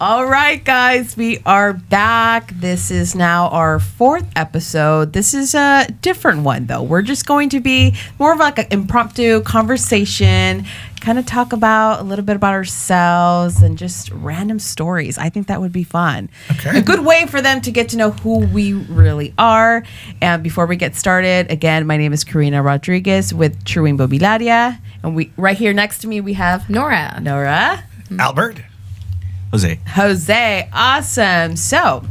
All right, guys, we are back. This is now our 4th episode. This is a different one, though. We're just going to be more of like an impromptu conversation, kind of talk about a little bit about ourselves and just random stories. I think that would be fun. Okay. A good way for them to get to know who we really are. And before we get started, again, my name is Karina Rodriguez with True Immobiliaria. And we right here next to me, we have Nora. Albert. Jose. Awesome. So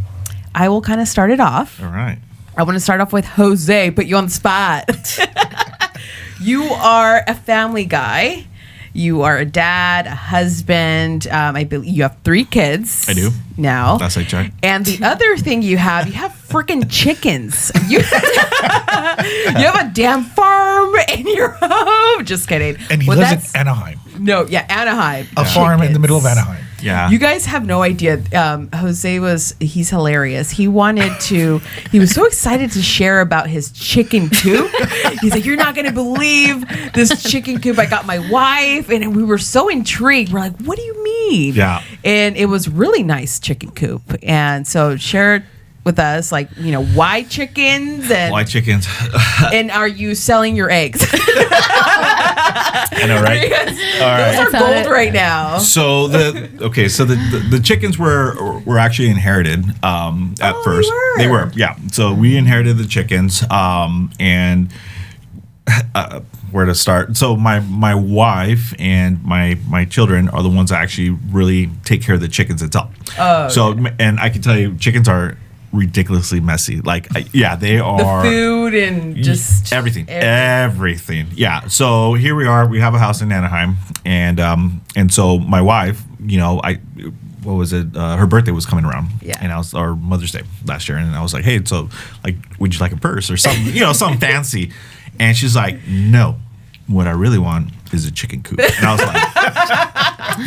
I will kind of start it off. All right. I want to start off with Jose, put you on the spot. You are a family guy. You are a dad, a husband. I believe you have 3 kids. I do. Now. That's like check. And the other thing you have freaking chickens. You have a damn farm in your home. Just kidding. And he lives in Anaheim. No, yeah, Anaheim. A farm in the middle of Anaheim. Yeah. You guys have no idea. Jose he's hilarious. He was so excited to share about his chicken coop. He's like, you're not going to believe this chicken coop. I got my wife. And we were so intrigued. We're like, what do you mean? Yeah. And it was really nice chicken coop. And so share it with us, like, why chickens? And why chickens? And are you selling your eggs? I know, right? All right. Those are gold right now. So the chickens were actually inherited at first. They were, yeah. So we inherited the chickens, and where to start? So my wife and my children are the ones that actually really take care of the chickens itself. Oh. So and I can tell you, chickens are ridiculously messy. Like, they are. The food and just everything. Yeah. So here we are. We have a house in Anaheim, and so my wife, what was it? Her birthday was coming around, and I was our Mother's Day last year, and I was like, hey, so like, would you like a purse or something? something fancy? And she's like, no. What I really want is a chicken coop. And I was like,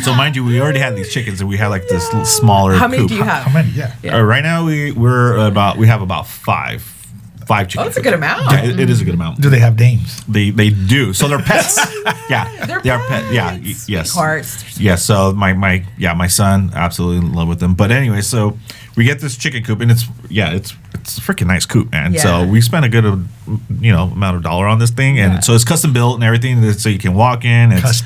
so mind you, we already had these chickens, and we had like this smaller How many coop. do you have? How many? Yeah. Right now we have about 5 chickens. Oh, that's a good amount. Yeah, it is a good amount. Do they have names? They do. So they're pets. Yeah, they are pets. Yeah, yes. Hearts. Yeah. So my son absolutely in love with them. But anyway, so we get this chicken coop, and it's a freaking nice coop, man. Yeah. So we spent a good amount of dollar on this thing, and so it's custom built and everything, so you can walk in. It's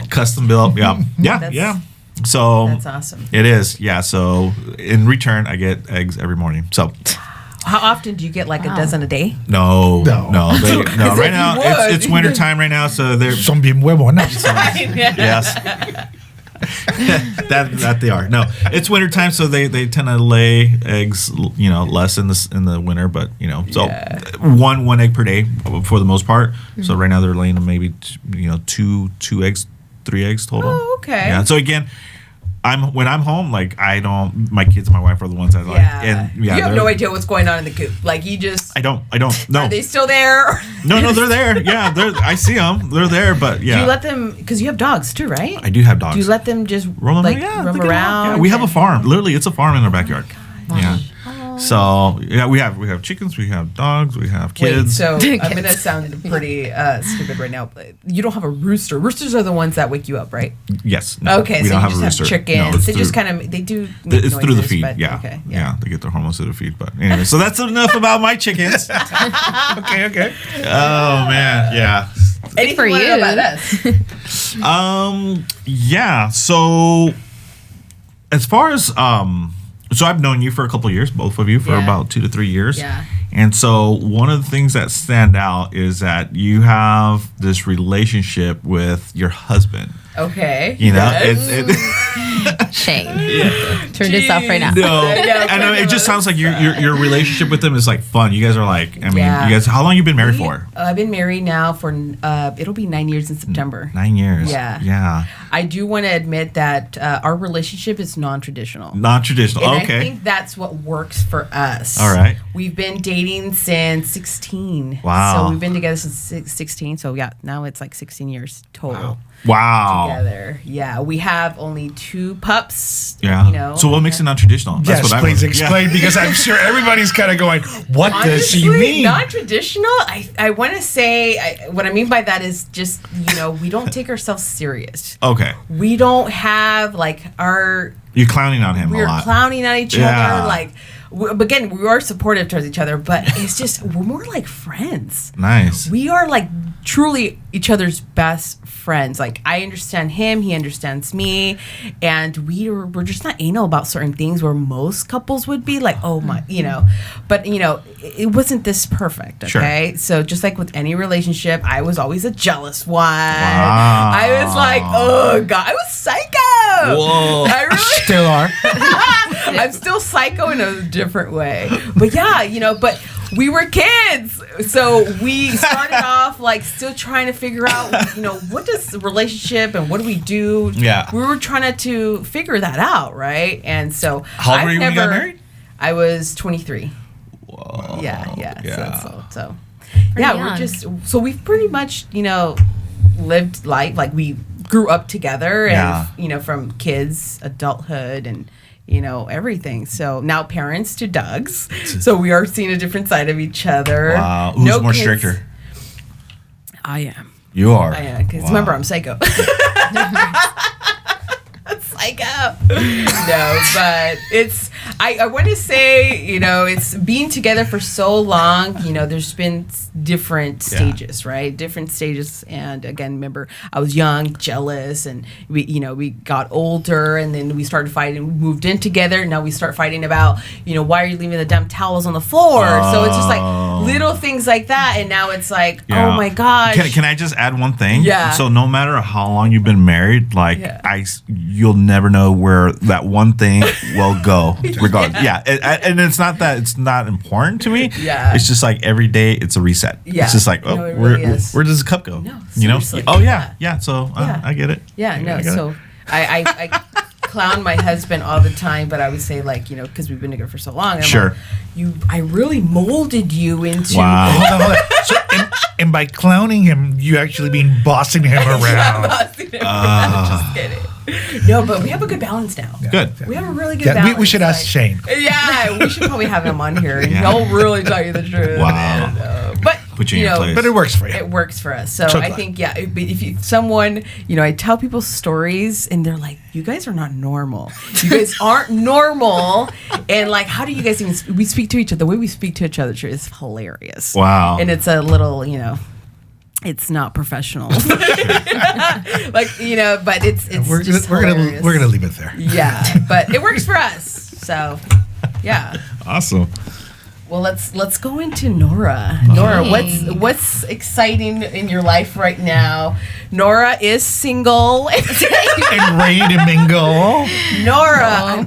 custom built. Yeah. Yeah. So that's awesome. It is. Yeah. So in return, I get eggs every morning. So. How often do you get like a dozen a day? No. Right now it's winter time right now, so they're son bien huevos, no? Yes. that they are. No, it's winter time, so they tend to lay eggs, less in the winter, but so one egg per day for the most part. Mm-hmm. So right now they're laying maybe 2 eggs, 3 eggs total. Oh, okay. Yeah. So again, when I'm home, like my kids and my wife are the ones that like, and you have no idea what's going on in the coop. Like you just. I don't. No. Are they still there? No, they're there. Yeah, I see them. They're there, but yeah. Do you let them? Because you have dogs too, right? I do have dogs. Do you let them just roam around? Yeah, we have a farm. Literally, it's a farm in our backyard. Yeah. So we have chickens, we have dogs, we have kids. Wait, so I'm gonna sound pretty stupid right now. But you don't have a rooster. Roosters are the ones that wake you up, right? Yes. No, okay. So you just have chickens. No, they just kind of do. It's noises, through the feed. Yeah. Okay. Yeah. They get their hormones through the feed. But anyway, so that's enough about my chickens. Okay. Oh man. Yeah. Anything for you about us? Yeah. So as far as So I've known you for a couple of years, both of you, for about 2 to 3 years. Yeah. And so one of the things that stand out is that you have this relationship with your husband. Okay. Shane. Turn this off right now. No, I know it just sounds like your relationship with him is like fun. You guys are like, you guys. How long you been married for? I've been married now for it'll be 9 years in September. 9 years. Yeah. I do want to admit that our relationship is non-traditional. Non-traditional. And okay. I think that's what works for us. All right. We've been dating since 16. Wow. So we've been together since 16. So now it's like 16 years total. Wow. Together. Yeah. We have only 2 2 pups. Yeah. You know. So what makes it non-traditional? That's Yes, what I please want. explain because I'm sure everybody's kind of going, what does she Honestly, mean? non-traditional, I want to say, what I mean by that is just, we don't take ourselves serious. Okay. We don't have, like, You're clowning on him a we're lot. clowning at each Yeah. other. Like, again, we are supportive towards each other, but it's just, we're more like friends. Nice. We are, like, truly each other's best friends. Like, I understand him, he understands me, and we're just not anal about certain things where most couples would be like, oh my, but it wasn't this perfect. Okay. Sure. So just like with any relationship, I was always a jealous one. Wow. I was like, oh God, I was psycho. Whoa. I really Still are. I'm still psycho in a different way. But yeah, but we were kids. So we started off like still trying to figure out, what does the relationship and what do we do? Yeah. We were trying to figure that out, right? And so How old were you when you got married? I was 23. Whoa. Yeah. So Pretty young. so we've pretty much, lived life like we grew up together and from kids, adulthood and everything. So now parents to Doug's. So we are seeing a different side of each other. Wow. Who's more stricter? I am. You are. I am. Because remember, I'm psycho. Psycho. No, but it's, I want to say, it's being together for so long, there's been different stages, right? Different stages. And again, remember, I was young, jealous, and we got older and then we started fighting, we moved in together. Now we start fighting about, why are you leaving the damn towels on the floor? So it's just like little things like that. And now it's like, oh my gosh. Can I just add one thing? Yeah. So no matter how long you've been married, like you'll never know where that one thing will go. Regardless. Yeah. And it's not that it's not important to me. Yeah. It's just like every day it's a reset. Yeah. It's just like, No, it really is. where does the cup go? No, you know? seriously. Oh yeah. Yeah. So I get it. Yeah, I no. get it. So I clown my husband all the time, but I would say like, because we've been together for so long. Sure. Like, I really molded you into. Wow. Hold on. So, and by clowning him, you actually mean bossing him around. Just kidding. No, but we have a good balance now. Good. We have a really good Yeah, balance. we should ask Shane. Yeah, we should probably have him on here, and Yeah. he'll really tell you the truth. Wow. And, but Put you in your place. But it works for you. it works for us. So So I glad. think, if you, someone, I tell people stories and they're like, you guys are not normal. You guys aren't normal. And like, how do you guys even, we speak to each other. The way we speak to each other is hilarious. Wow. And it's a little, it's not professional. Like, but it's We're just gonna hilarious. we're gonna leave it there. Yeah, but it works for us. So, yeah. Awesome. Well, let's go into Nora. Nora, what's exciting in your life right now? Nora is single. And ready to mingle. Nora,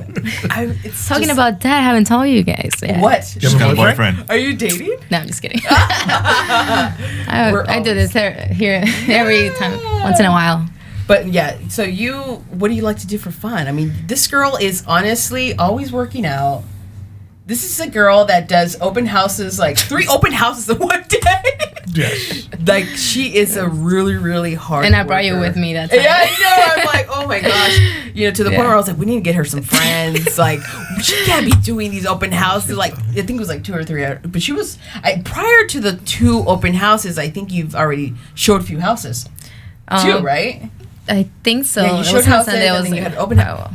it's Talking just- about that, I haven't told you guys yet. what? She's got a boyfriend. Are you dating? No, I'm just kidding. We're I do this here every time, once in a while. But yeah, so what do you like to do for fun? I mean, this girl is honestly always working out. This is a girl that does open houses, like 3 open houses in one day. Yes. Like, she is a really, really hard And I brought you worker. with me that time. Yeah, I know. I'm like, oh my gosh. To the point where I was like, we need to get her some friends. Like, she can't be doing these open houses. Like, I think it was like 2 or 3. But she was, prior to the 2 open houses, I think you've already showed a few houses. 2, right? I think so. Yeah, you It showed was on houses Sunday. and It was then you like, had open house.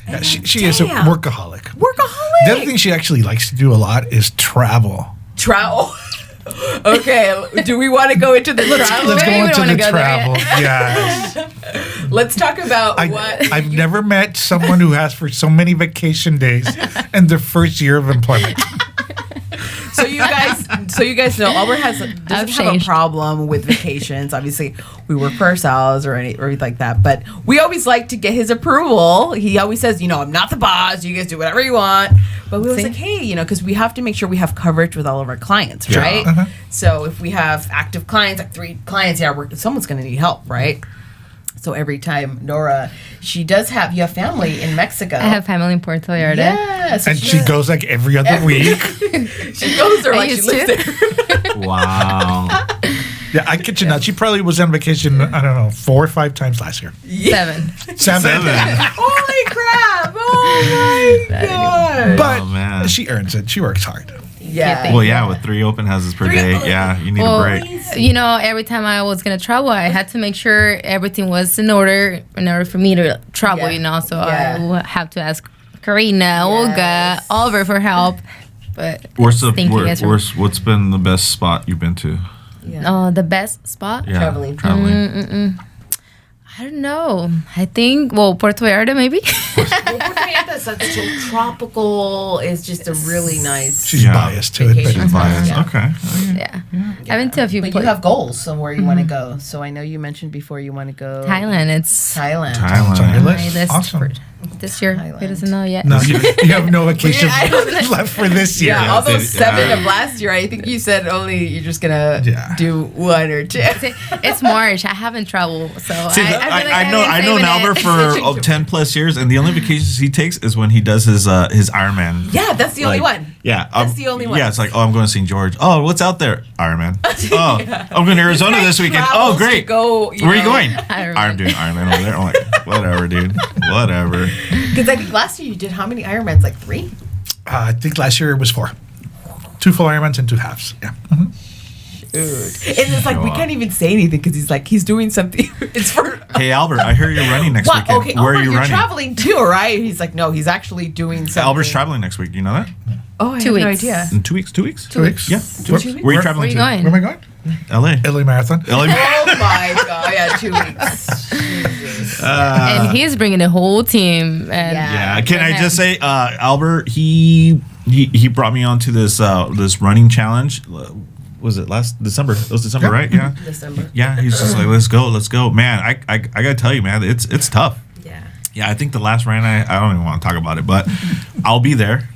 Yeah, she is a Damn. workaholic. Workaholic. The other thing she actually likes to do a lot is travel. Travel. Okay, do we want to go into the travel? Let's go Maybe we into don't wanna the go there travel. Yes. Let's talk about what. I've never met someone who asked for so many vacation days in their first year of employment. So you guys know Albert doesn't have a changed. problem with vacations. Obviously, we work for ourselves or anything like that. But we always like to get his approval. He always says, I'm not the boss. You guys do whatever you want. But we was See? like, hey, because we have to make sure we have coverage with all of our clients, Yeah. right? Uh-huh. So if we have active clients, like 3 clients, someone's going to need help, right? So every time Nora, you have family in Mexico. I have family in Puerto Vallarta. Yeah, so And she goes like every other week. She goes there I like she used lives to. there. Wow. Yeah, I kid you not. She probably was on vacation, I don't know, 4 or 5 times last year. 7. 7. Holy crap! Oh my god! But Oh, man. she earns it. She works hard. Yeah. Well, yeah, with 3 open houses per day, yeah, you need a break. You know, every time I was gonna travel, I had to make sure everything was in order for me to travel. Yeah. You know, so Yeah. I would have to ask Karina, Olga, Yes. Oliver for help. But What's thank you guys for- what's been the best spot you've been to? the best spot. Yeah, Traveling. I don't know. I think Puerto Vallarta maybe. Well, Puerto Vallarta is such a tropical. It's just a really nice. She's Yeah. biased to it. Vacation But Bias. Yeah. Okay. yeah. I've been to a few. But you have goals of where you want to go. So I know you mentioned before you want to go Thailand. It's Thailand. it's on your Thailand. my list. list Awesome. for this year. Thailand. It doesn't know yet. No, you have no vacation I don't- left for this year. Yeah, all those they- 7 yeah. of last year. I think you said only you're just gonna Yeah. do 1 or 2. It's March. I haven't traveled, so See, I, feel like I know haven't known saved Albert it. for 10 plus years, and the only vacations he takes is when he does his Ironman. Yeah, that's the only Like, one. Yeah, That's the only one. Yeah, it's like, oh, I'm going to St. George. Oh, what's out there? Ironman. Oh, I'm going to Arizona this weekend. Oh, Travels to great. Go, Where are you going? Ironman. I'm doing Ironman over there. I'm like, whatever, dude. Whatever. Because I think last year you did how many Ironmans? Like 3? I think last year it was 4. 2 full Ironmans and 2 halves. Yeah. Dude. And it's like we can't even say anything because he's doing something. It's for. Hey, Albert, I hear you're running next What? weekend. Okay, Where Albert, are you you're running? traveling too, right? He's like, no, he's actually doing something. Albert's traveling next week. You know that? Oh, I 2 have no weeks. idea. In 2 weeks? 2 weeks? 2 weeks. Yeah. 2 weeks. weeks? Where are you traveling Where you to? going? Where am I going? LA. LA Marathon. LA. Oh my god! Yeah, 2 weeks. Jesus. And he's bringing the whole team. And Yeah. Yeah, can I just say, Albert? He brought me onto this this running challenge. Was it last December? It was December, right? Yeah. December. Yeah, he's just like, let's go, man. I gotta tell you, man, it's tough. Yeah. Yeah, I think the last run, I don't even want to talk about it, but I'll be there.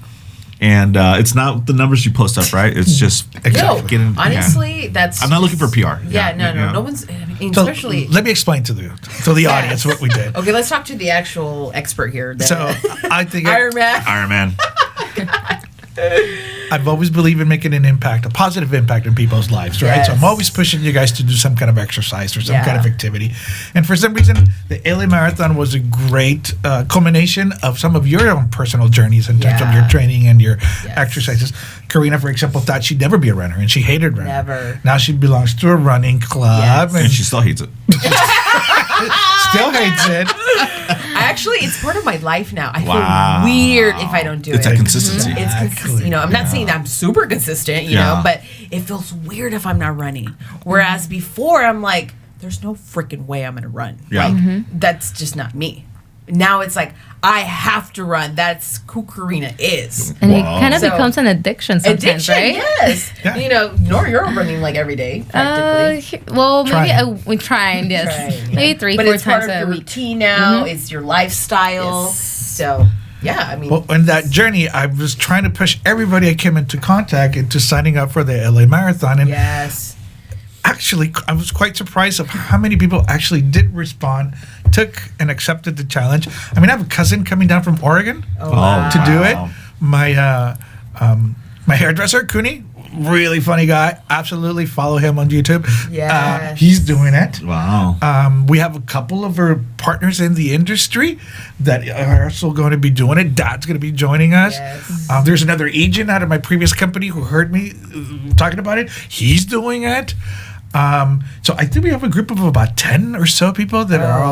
And it's not the numbers you post up, right? It's just No, getting. honestly, that's. I'm not looking for PR. Yeah, no one's. I mean, So especially. let me explain to the audience what we did. Okay, let's talk to the actual expert here. So I think Iron Man. Iron Man. I've always believed in making an impact, a positive impact in people's lives, right? So I'm Yes. always pushing you guys to do some kind of exercise or some Yeah. kind of activity. And for some reason, the LA Marathon was a great culmination of some of your own personal journeys in terms of Yeah. your training and your Yes. exercises. Karina, for example, thought she'd never be a runner, and she hated running. Never. Now she belongs to a running club Yes. And and she still hates it. still hates it. Actually, it's part of my life now. I Wow. feel weird if I don't do It's it. a consistency. It's consistent. You know, I'm not saying I'm super consistent, you Yeah. know, but it feels weird if I'm not running. Whereas before, I'm like, there's no freaking way I'm going to run. Yeah. Like, that's just not me. Now it's like, I have to run. That's who Karina is. And it Wow. kind of So- becomes an addiction sometimes, Addiction, right? yes. Yeah. You know, you're running like every day, practically. Well, maybe Trying. we're trying, yes. Trying, yeah. Maybe 3, but 4 it's part times of a your week. routine now. It's your lifestyle. Yes. So, yeah, I mean, Well, in that journey, I was trying to push everybody I came into contact into signing up for the LA Marathon. And yes. actually, I was quite surprised of how many people actually did respond, took and accepted the challenge. I mean, I have a cousin coming down from Oregon wow. to do it. Wow. My hairdresser, Cooney, really funny guy. Absolutely follow him on YouTube. Yes. He's doing it. Wow. We have a couple of our partners in the industry that are also going to be doing it. Dad's going to be joining us. Yes. There's another agent out of my previous company who heard me talking about it. He's doing it. So I think we have a group of about 10 or so people that are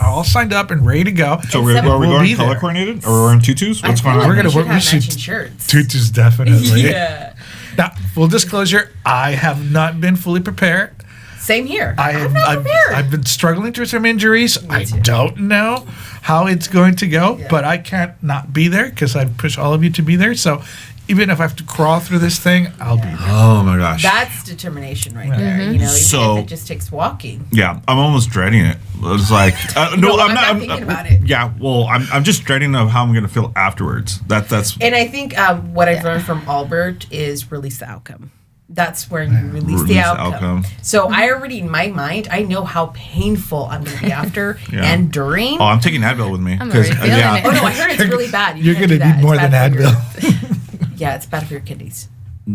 all signed up and ready to go. So And are we we'll going be color there. coordinated, or we're wearing tutus? What's I going feel on? like We're we gonna- should have we should- matching shirts. Tutus definitely. Yeah. Now, full disclosure, I have not been fully prepared. Same here. I've not prepared. I've been struggling through some injuries. I too. don't know how it's going to go, Yeah. but I can't not be there because I push all of you to be there. So even if I have to crawl through this thing, I'll be there. Oh my gosh. That's determination right there. You know, even So- if it just takes walking. Yeah, I'm almost dreading it. It's like No, I'm not thinking about it. Yeah, well, I'm just dreading of how I'm gonna feel afterwards. That's And I think what I've learned from Albert is release the outcome. That's where you release the outcome. So I already, in my mind, I know how painful I'm going to be after Yeah. and during. Oh, I'm taking Advil with me I'm already feeling it. Oh no, I heard it's really bad. You're can't going to do that. need more It's than bad for your- Advil. Yeah, it's bad for your kidneys.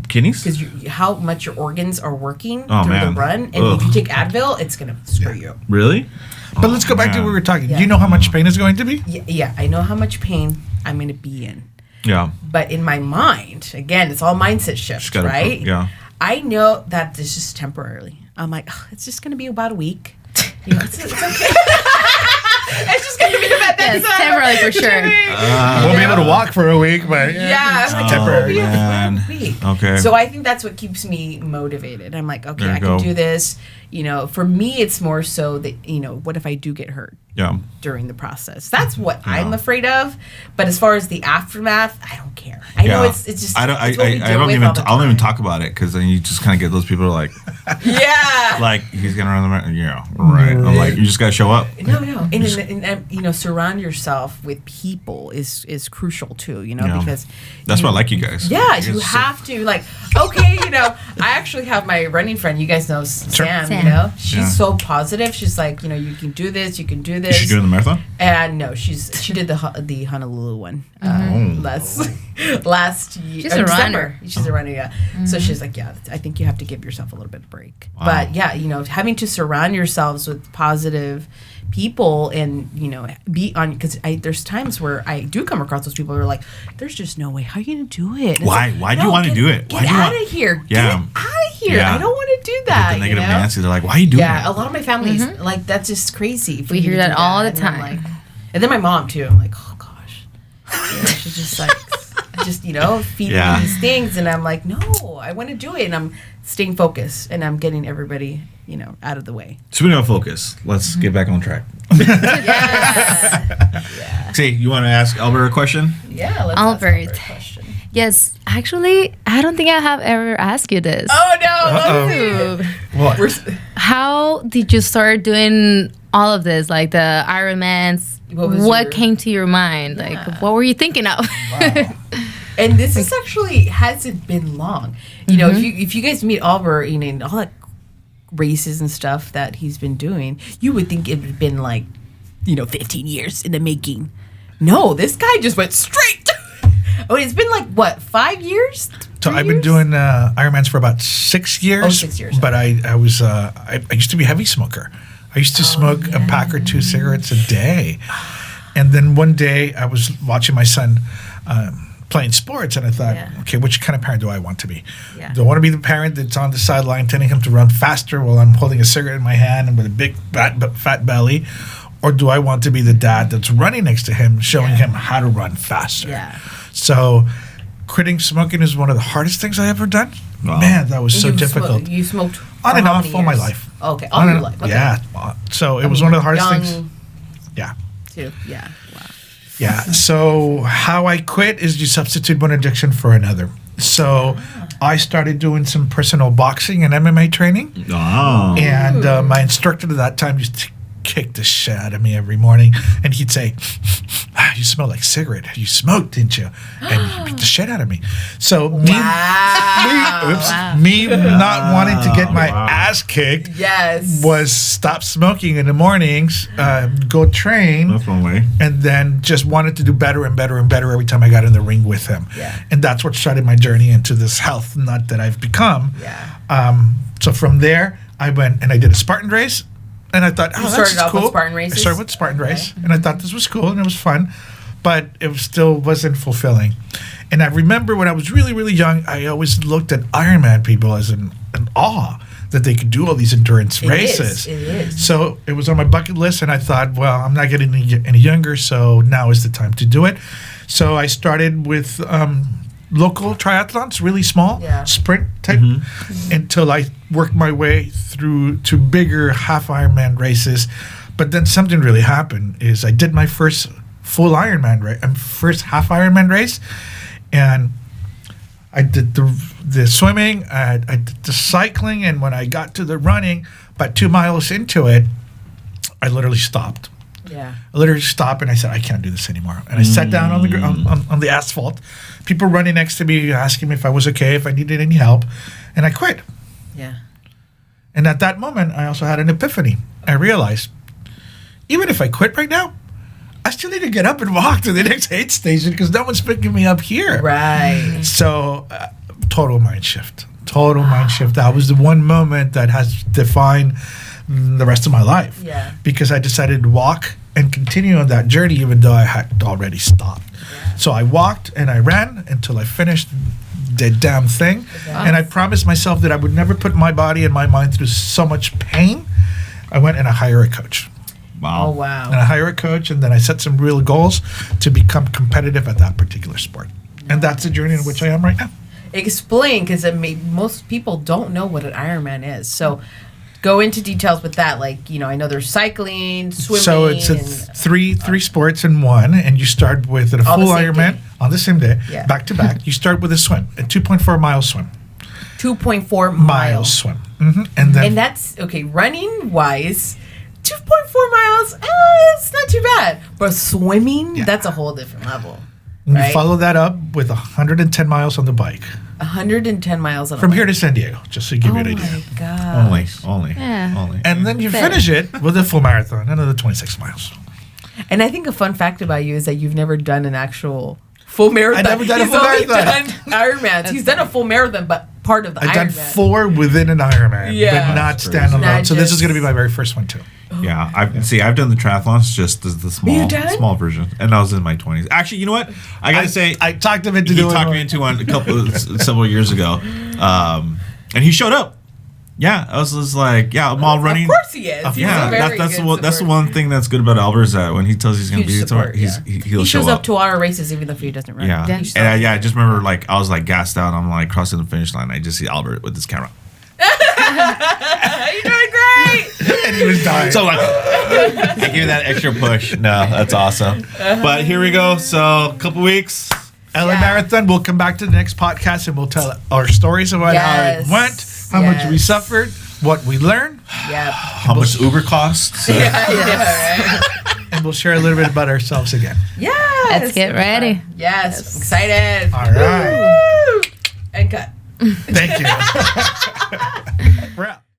Kidneys? Because how much your organs are working Oh, through man. the run. And Ugh. if you take Advil, it's going to screw you. Really? But let's go back to man. what we were talking. Yeah. Do you know how much pain is going to be? Yeah, I know how much pain I'm going to be in. Yeah. But in my mind, again, it's all mindset shift, Just gotta- right? yeah. I know that this is temporarily. I'm like, it's just going to be about a week. You know, it's okay. It's just going to be about that. Yes, temporarily for sure. We'll be able to walk for a week, but Yeah, it's like temporary. it'll be a man. week. Okay. So I think that's what keeps me motivated. I'm like, okay, There you I can go. do this. You know, for me, it's more so that, what if I do get hurt Yeah. during the process? That's what I'm afraid of. But as far as the aftermath, I don't care. I know Yeah. it's just. I don't. it's what we I deal don't with even. all the I don't even time. talk about it because then you just kind of get those people who are like, Yeah. like he's gonna run the marathon. Yeah, right. I'm like, you just gotta show up. No, and surround yourself with people is crucial too. Yeah. Because That's why I like you guys. Yeah, You you guys are so- have to okay. I actually have my running friend. You guys know Sam. Sam. She's Yeah. so positive. She's like, you can do this. You can do this. Is she doing the marathon? And no, she did the Honolulu one last year. She's a December. runner. She's a runner, yeah. So she's like, yeah, I think you have to give yourself a little bit of break. But yeah, having to surround yourselves with positive people and be on because there's times where I do come across those people who are like, there's just no way. How are you gonna do it? And it's Why? like, Why do you want to do it? Why Get do you out want? of here. Yeah. Get out of here. Yeah. I don't want to do Get that. the negative you know? Nancy. They're like, why are you doing Yeah, that? a lot of my families like that's just crazy. for We you to hear that do all the And I'm time. like- and then my mom too. I'm like, oh gosh, she's just like, feeding Yeah. me these things, and I'm like, no, I want to do it, and I'm staying focused, and I'm getting everybody, out of the way. Speaking of focus, let's get back on track. Yeah, See, you want to ask Albert a question? yeah. Let's Albert. ask Albert a question. Yes, actually, I don't think I have ever asked you this. Oh no! let's see. What? We're, How did you start doing all of this, like the ironmans? What was What your- came to your mind? Yeah. Like, what were you thinking of? and this is actually hasn't been long. If you guys meet Albert, and all that races and stuff that he's been doing, you would think it would have been like, 15 years in the making. No, this guy just went straight. Oh, it's been like what, 5 years? So 3 I've been years? doing Ironmans for about 6 years. Oh, 6 years. But I was I used to be a heavy smoker. I used to smoke a pack or 2 cigarettes a day. And then one day I was watching my son playing sports, and I thought, Yeah. okay, which kind of parent do I want to be? Yeah. Do I want to be the parent that's on the sideline telling him to run faster while I'm holding a cigarette in my hand and with a big fat belly? Or do I want to be the dad that's running next to him, showing him how to run faster? Yeah. So quitting smoking is one of the hardest things I ever done. Wow. Man, that was so You difficult. You smoked On for and how off many all my years? life. Okay, On all your and- life. Okay. Yeah. So it was one of the hardest young things. Yeah. Too. Yeah. Wow. Yeah. So how I quit is you substitute one addiction for another. So I started doing some personal boxing and MMA training. Oh. And my instructor at that time used to kick the shit out of me every morning. And he'd say, you smell like cigarette. You smoked, didn't you? And he beat the shit out of me. So me not wanting to get my ass kicked Yes. was stop smoking in the mornings, go train, That's one way. and then just wanted to do better and better and better every time I got in the ring with him. Yeah. And that's what started my journey into this health nut that I've become. Yeah. So from there, I went and I did a Spartan race, and I thought, oh, that's started off cool. with Spartan races? I started with Spartan race, and I thought this was cool and it was fun, but it still wasn't fulfilling. And I remember when I was really, really young, I always looked at Ironman people as an awe that they could do all these endurance races. It is. So it was on my bucket list, and I thought, well, I'm not getting any younger, so now is the time to do it. So I started with local triathlons, really small, Yeah. sprint type, until I worked my way through to bigger half Ironman races. But then something really happened. Is I did my first full Ironman race, first half Ironman race, and I did the swimming, I did the cycling, and when I got to the running, about 2 miles into it, I literally stopped. Yeah. I literally stopped and I said, I can't do this anymore. And I sat down on the on the asphalt. People running next to me asking me if I was okay, if I needed any help, and I quit. Yeah. And at that moment, I also had an epiphany. I realized, even if I quit right now, I still need to get up and walk to the next aid station because no one's picking me up here. Right. So total mind shift. Total mind shift. That was the one moment that has defined the rest of my life. Yeah. Because I decided to walk and continue on that journey even though I had already stopped. Yeah. So I walked and I ran until I finished the damn thing. And I promised myself that I would never put my body and my mind through so much pain. I went and I hired a coach. Wow. Oh, wow. And I hired a coach, and then I set some real goals to become competitive at that particular sport. And that's the journey in which I am right now. Explain, because most people don't know what an Ironman is. So go into details with that. Like, I know there's cycling, swimming. So it's three sports in one, and you start with a full Ironman on the same day, back to back. You start with a swim, a 2.4 mile swim. 2.4 mile swim. Mm-hmm. And that's, okay, running wise, 2.4 miles, it's not too bad. But swimming, that's a whole different level. And you follow that up with 110 miles on the bike. 110 miles on from here to San Diego, just to give you an idea. Oh my god! Only. And then you finish it with a full marathon, another 26 miles. And I think a fun fact about you is that you've never done an actual full marathon. I've never done a full marathon. He's done Ironmans. He's done a full marathon, but part of the Ironman. I've done 4 within an Ironman, but not standalone. So this is going to be my very first one too. Yeah, I've done the triathlons, just the small version, and I was in my 20s. Actually, you know what? I gotta say, I talked him into doing. He talked me into one several years ago, and he showed up. Yeah, I was just like, I'm all running. Of course he is. That's the one thing that's good about Albert, is that when he tells you he's going to be there, he shows up to our races even if he doesn't run. Yeah, and I just remember I was gassed out. I'm crossing the finish line. I just see Albert with his camera. You're doing great. And he was dying. So I give you that extra push. No, that's awesome. But here we go. So a couple weeks. LA Marathon. We'll come back to the next podcast and we'll tell our stories about how it went, how much we suffered, what we learned. Yeah. How much Uber costs. Right. And we'll share a little bit about ourselves again. Yes. Let's get ready. Yes. I'm excited. All right. Woo! And cut. Thank you. We're out.